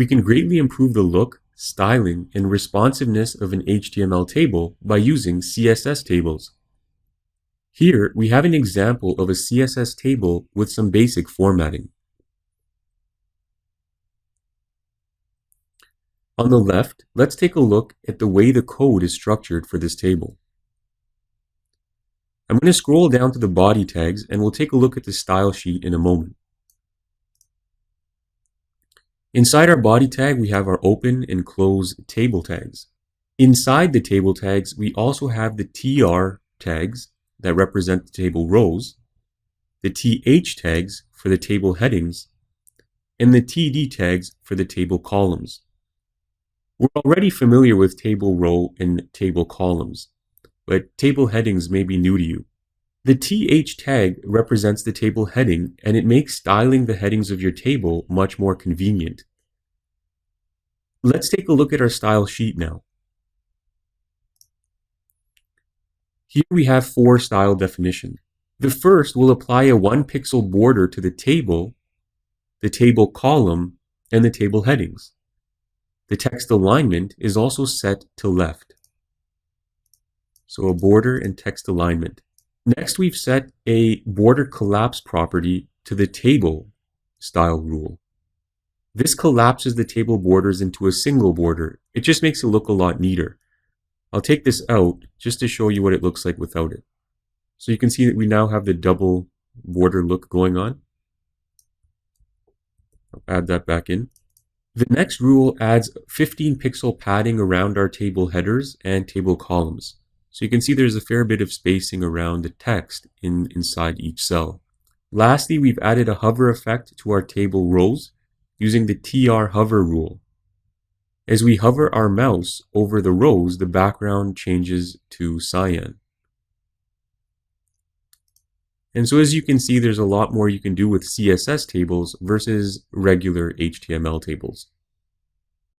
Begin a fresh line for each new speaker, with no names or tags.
We can greatly improve the look, styling, and responsiveness of an HTML table by using CSS tables. Here, we have an example of a CSS table with some basic formatting. On the left, let's take a look at the way the code is structured for this table. I'm going to scroll down to the body tags and we'll take a look at the style sheet in a moment. Inside our body tag, we have our open and close table tags. Inside the table tags, we also have the TR tags that represent the table rows, the TH tags for the table headings, and the TD tags for the table columns. We're already familiar with table row and table columns, but table headings may be new to you. The TH tag represents the table heading, and it makes styling the headings of your table much more convenient. Let's take a look at our style sheet now. Here we have 4 style definitions. The first will apply a 1 pixel border to the table column, and the table headings. The text alignment is also set to left. So a border and text alignment. Next, we've set a border collapse property to the table style rule. This collapses the table borders into a single border. It just makes it look a lot neater. I'll take this out just to show you what it looks like without it. So you can see that we now have the double border look going on. I'll add that back in. The next rule adds 15 pixel padding around our table headers and table columns. So you can see there's a fair bit of spacing around the text inside each cell. Lastly, we've added a hover effect to our table rows using the TR hover rule. As we hover our mouse over the rows, the background changes to cyan. And so as you can see, there's a lot more you can do with CSS tables versus regular HTML tables.